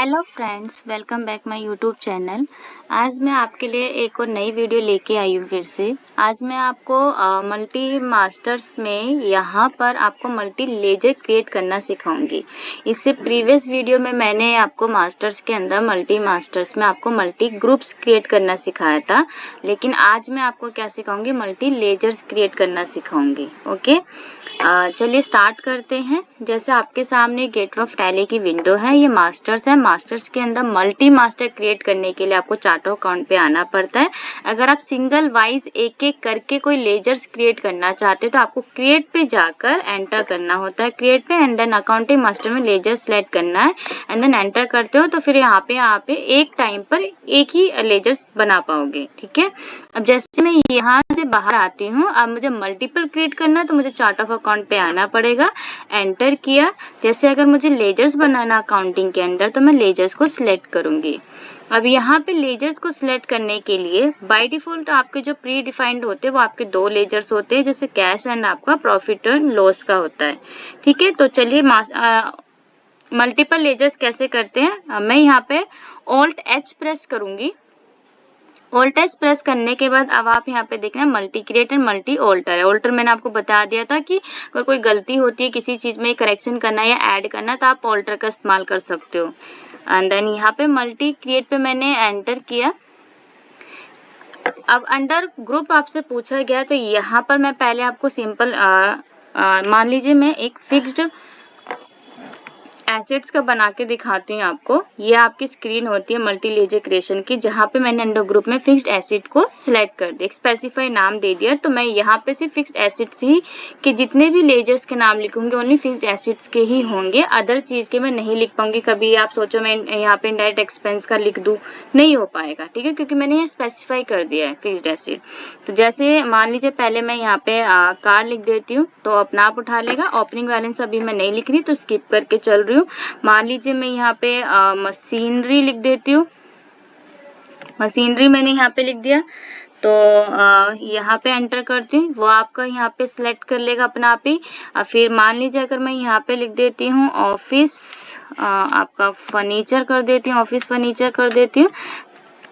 Hello friends, welcome back my YouTube channel. आज मैं आपके लिए एक और नई वीडियो लेके आई हूँ फिर से। आज मैं आपको मल्टी मास्टर्स में यहाँ पर आपको मल्टी लेजर क्रिएट करना सिखाऊंगी। इससे प्रीवियस वीडियो में मैंने आपको मास्टर्स के अंदर मल्टी मास्टर्स में आपको मल्टी ग्रुप्स क्रिएट करना सिखाया था, लेकिन आज मैं आपको क्या सिखाऊंगी, मल्टी लेजर्स क्रिएट करना सिखाऊंगी। ओके, चलिए स्टार्ट करते हैं। जैसे आपके सामने गेटवे ऑफ टैली की विंडो है, ये मास्टर्स है। मास्टर्स के अंदर मल्टी मास्टर क्रिएट करने के लिए आपको चार्ट ऑफ अकाउंट पे आना पड़ता है। अगर आप सिंगल वाइज एक एक करके कोई लेजर्स क्रिएट करना चाहते हो तो आपको क्रिएट पे जाकर एंटर करना होता है, क्रिएट पे, एंड देन अकाउंटिंग मास्टर में लेजर सेलेक्ट करना है, एंड देन एंटर करते हो तो फिर यहाँ पे एक टाइम पर एक ही लेजर्स बना पाओगे। ठीक है, अब जैसे मैं यहाँ से बाहर आती हूँ, अब मुझे मल्टीपल क्रिएट करना है तो मुझे चार्ट ऑफ अकाउंट पे आना पड़ेगा, एंटर किया। जैसे अगर मुझे लेजर्स बनाना अकाउंटिंग के अंदर तो मैं लेजर्स को सिलेक्ट करूंगी। अब यहाँ पे लेजर्स को सिलेक्ट करने के लिए बाय डिफॉल्ट आपके जो प्री डिफाइंड होते हैं वो आपके दो लेजर्स होते हैं, जैसे कैश एंड आपका प्रॉफिट एंड लॉस का होता है। ठीक है, तो चलिए मल्टीपल लेजर्स कैसे करते हैं। मैं यहाँ पे ऑल्ट एच प्रेस करूंगी। ऑल्ट एच प्रेस करने के बाद अब आप यहाँ पे देखना multi create and multi alter है। ऑल्टर मैंने आपको बता दिया था कि अगर कोई गलती होती है किसी चीज़ में करेक्शन करना है या ऐड करना तो आप ऑल्टर का इस्तेमाल कर सकते हो। एंड देन यहाँ पे मल्टी क्रिएट पे मैंने एंटर किया। अब अंडर ग्रुप आपसे पूछा गया तो यहाँ पर मैं पहले आपको सिंपल मान लीजिए मैं एक फिक्स्ड एसेट्स का बना के दिखाती हूँ आपको। ये आपकी स्क्रीन होती है मल्टी लेजर क्रिएशन की, जहाँ पे मैंने अंडर ग्रुप में फिक्स्ड एसेट को सिलेक्ट कर दिया, स्पेसिफाई नाम दे दिया। तो मैं यहाँ पे सिर्फ फिक्स्ड एसेट्स ही के जितने भी लेजर्स के नाम लिखूंगी ओनली फिक्स्ड एसेट्स के ही होंगे, अदर चीज़ के मैं नहीं लिख पाऊंगी। कभी आप सोचो मैं यहाँ पे इनडायरेक्ट एक्सपेंस का लिख दूँ, नहीं हो पाएगा। ठीक है, क्योंकि मैंने ये स्पेसिफाई कर दिया है फिक्स्ड एसेट। तो जैसे मान लीजिए पहले मैं यहाँ पे कार लिख देती हूँ तो अपना आप उठा लेगा। ओपनिंग बैलेंस अभी मैं नहीं लिख रही तो स्किप करके चल रही हूँ। मान लीजिए मैं यहाँ पे मशीनरी लिख देती हूँ। मशीनरी मैंने यहाँ पे लिख दिया तो यहाँ पे एंटर करती हूँ, वो आपका यहाँ पे सिलेक्ट कर लेगा अपना आप ही। फिर मान लीजिए अगर मैं यहाँ पे लिख देती हूँ ऑफिस आपका फर्नीचर कर देती हूँ, ऑफिस फर्नीचर कर देती हूँ,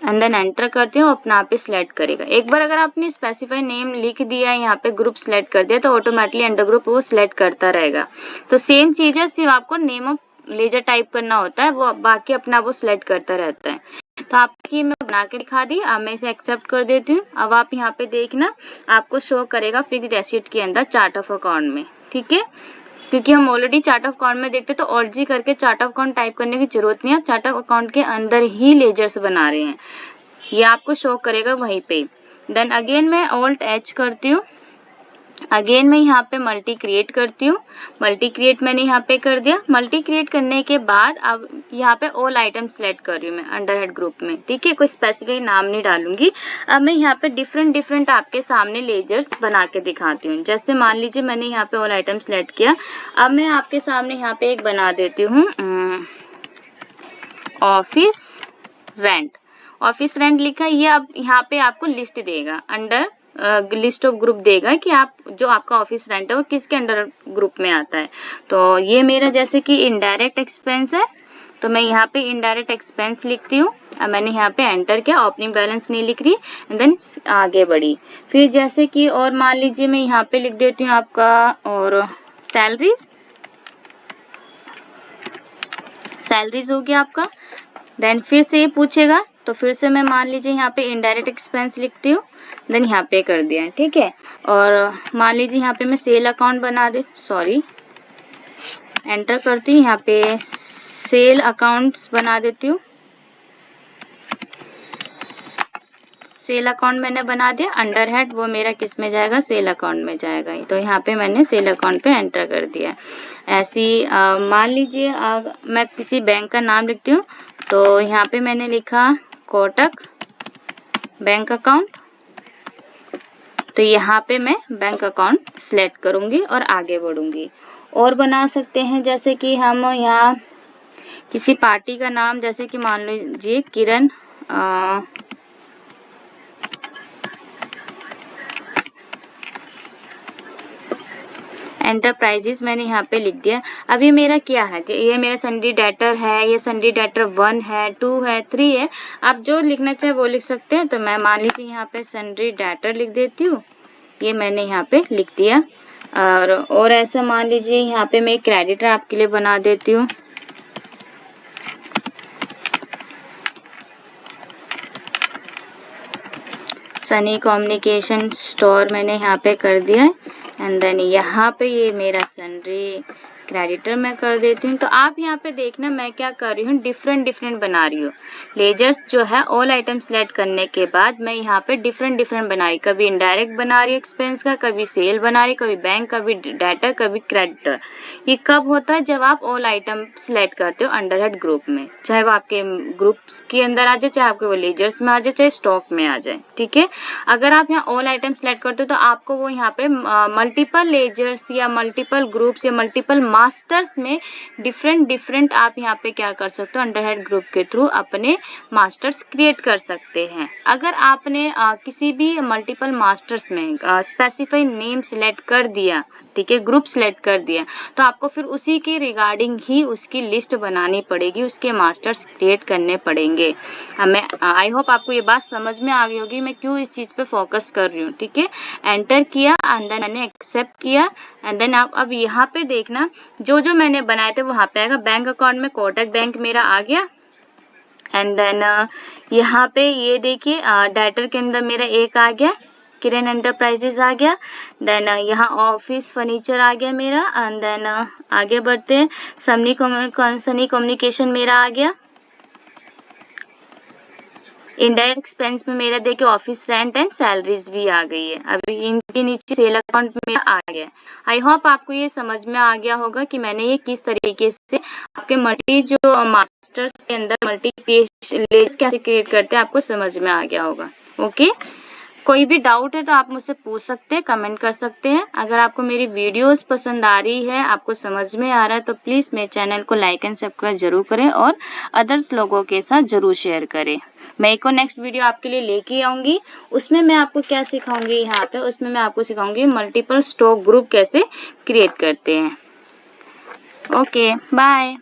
एंड देन एंटर करती हूँ, अपना आप ही सिलेक्ट करेगा। एक बार अगर आपने स्पेसिफाई नेम लिख दिया है, यहाँ पे ग्रुप सिलेक्ट कर दिया तो ऑटोमेटिकली अंडर ग्रुप वो सिलेक्ट करता रहेगा। तो सेम चीज़ है, सिर्फ आपको नेम ऑफ लेजर टाइप करना होता है, वो बाकी अपना वो सिलेक्ट करता रहता है। तो आपकी मैं बना के दिखा दी। अब मैं इसे एक्सेप्ट कर देती हूँ। अब आप यहाँ पे देखना आपको शो करेगा फिक्स्ड एसेट के अंदर चार्ट ऑफ अकाउंट में। ठीक है, क्योंकि हम ऑलरेडी चार्ट ऑफ अकाउंट में देखते तो ऑल्ट जी करके चार्ट ऑफ अकाउंट टाइप करने की जरूरत नहीं है। आप चार्ट ऑफ अकाउंट के अंदर ही लेजर्स बना रहे हैं, ये आपको शो करेगा वहीं पे। देन अगेन मैं ऑल्ट एच करती हूँ। अगेन मैं यहाँ पे मल्टी क्रिएट करती हूँ। मल्टी क्रिएट मैंने यहाँ पे कर दिया। मल्टी क्रिएट करने के बाद अब यहाँ पे ऑल आइटम सेलेक्ट कर रही हूँ मैं अंडर हेड ग्रुप में। ठीक है, कोई स्पेसिफिक नाम नहीं डालूंगी। अब मैं यहाँ पे डिफरेंट आपके सामने लेजर्स बना के दिखाती हूँ। जैसे मान लीजिए मैंने यहाँ पे ऑल आइटम सेलेक्ट किया। अब मैं आपके सामने यहाँ पे एक बना देती हूँ ऑफिस रेंट। ऑफिस रेंट लिखा, ये अब यहाँ पे आपको लिस्ट देगा, अंडर लिस्ट ऑफ ग्रुप देगा कि आप जो आपका ऑफिस रेंट है वो किसके अंडर ग्रुप में आता है। तो ये मेरा जैसे कि इनडायरेक्ट एक्सपेंस है तो मैं यहाँ पे इनडायरेक्ट एक्सपेंस लिखती हूँ। अब मैंने यहाँ पे एंटर किया, ओपनिंग बैलेंस नहीं लिख रही, एंड देन आगे बढ़ी। फिर जैसे कि और मान लीजिए मैं यहाँ पे लिख देती हूँ आपका और सैलरीज हो गया आपका। देन फिर से ये पूछेगा तो फिर से मैं मान लीजिए यहाँ पे इनडायरेक्ट एक्सपेंस लिखती हूँ, देन यहाँ पे कर दिया है। ठीक है, और मान लीजिए यहाँ पे मैं सेल अकाउंट बना दे, एंटर करती हूँ, यहाँ पे सेल अकाउंट्स बना देती हूँ। सेल अकाउंट मैंने बना दिया। अंडर हेड वो मेरा किस में जाएगा, सेल अकाउंट में जाएगा। तो यहाँ पे मैंने सेल अकाउंट पे एंटर कर दिया। ऐसी मान लीजिए मैं किसी बैंक का नाम लिखती हूँ तो यहाँ पे मैंने लिखा कोटक बैंक अकाउंट। तो यहाँ पे मैं बैंक अकाउंट सिलेक्ट करूँगी और आगे बढ़ूँगी। और बना सकते हैं जैसे कि हम यहाँ किसी पार्टी का नाम, जैसे कि मान लीजिए किरण एंटरप्राइजेस मैंने यहाँ पे लिख दिया। अब ये मेरा क्या है, ये मेरा सन्ड्री डेटर है, ये सन्ड्री डेटर 1 है, 2 है, 3 है। आप जो लिखना चाहे वो लिख सकते हैं। तो मैं मान लीजिए यहाँ पे सन्ड्री डेटर लिख देती हूँ, ये मैंने यहाँ पे लिख दिया। और ऐसा मान लीजिए यहाँ पे मैं क्रेडिटर आपके लिए बना देती हूँ। सनी कम्युनिकेशन स्टोर मैंने यहाँ पे कर दिया है। एंड देन यहाँ पे ये मेरा सन्ड्री क्रेडिटर मैं कर देती हूँ। तो आप यहाँ पे देखना मैं क्या कर रही हूँ, डिफरेंट बना रही हूँ। लेजर्स जो है ऑल आइटम सेलेक्ट करने के बाद मैं यहाँ पे डिफरेंट बना रही, कभी इनडायरेक्ट बना रही एक्सपेंस का, कभी सेल बना रही, कभी बैंक, कभी डेटर, कभी क्रेडिटर। ये कब होता है, जब आप ऑल आइटम सेलेक्ट करते हो अंडर हेड ग्रुप में, चाहे वो आपके ग्रुप्स के अंदर आ जाए, चाहे आपके वो लेजर्स में आ जाए, चाहे स्टॉक में आ जाए। ठीक है, अगर आप यहाँ ऑल आइटम सेलेक्ट करते हो तो आपको वो यहाँ पे मल्टीपल लेजर्स या मल्टीपल ग्रुप्स या मल्टीपल मास्टर्स में डिफरेंट आप यहाँ पे क्या कर सकते हो, अंडर हेड ग्रुप के थ्रू अपने मास्टर्स क्रिएट कर सकते हैं। अगर आपने किसी भी मल्टीपल मास्टर्स में स्पेसिफाई नेम सेलेक्ट कर दिया, ठीक है, ग्रुप सेलेक्ट कर दिया, तो आपको फिर उसी के रिगार्डिंग ही उसकी लिस्ट बनानी पड़ेगी, उसके मास्टर्स क्रिएट करने पड़ेंगे। हमें आई होप आपको ये बात समझ में आ गई होगी मैं क्यों इस चीज़ पे फोकस कर रही हूँ। ठीक है, एंटर किया एंड देन मैंने एक्सेप्ट किया एंड देन आप अब यहाँ पे देखना जो मैंने बनाए थे वहाँ पे आएगा। बैंक अकाउंट में कोटक बैंक मेरा आ गया एंड देन यहाँ पे ये देखिए डेटर के अंदर मेरा एक आ गया, किरण एंटरप्राइजेस आ गया। देन यहाँ ऑफिस फर्नीचर आ गया मेरा एंड देन आगे बढ़ते हैं, सनी कम्युनिकेशन मेरा आ गया। इनडायरेक्ट एक्सपेंस में मेरा देखिए ऑफिस रेंट एंड सैलरीज भी आ गई है। अभी इनके नीचे सेल अकाउंट में आ गया। आई होप आपको ये समझ में आ गया होगा कि मैंने ये किस तरीके से आपके मल्टी जो मास्टर्स के अंदर मल्टी पेज लिस्ट कैसे क्रिएट करते हैं आपको समझ में आ गया होगा। ओके, कोई भी डाउट है तो आप मुझसे पूछ सकते हैं, कमेंट कर सकते हैं। अगर आपको मेरी वीडियोस पसंद आ रही है, आपको समझ में आ रहा है तो प्लीज़ मेरे चैनल को लाइक एंड सब्सक्राइब जरूर करें और अदर्स लोगों के साथ ज़रूर शेयर करें। मैं एक और नेक्स्ट वीडियो आपके लिए लेके आऊँगी, उसमें मैं आपको क्या सिखाऊंगी, यहाँ पे उसमें मैं आपको सिखाऊंगी मल्टीपल स्टॉक ग्रुप कैसे क्रिएट करते हैं। Okay, bye.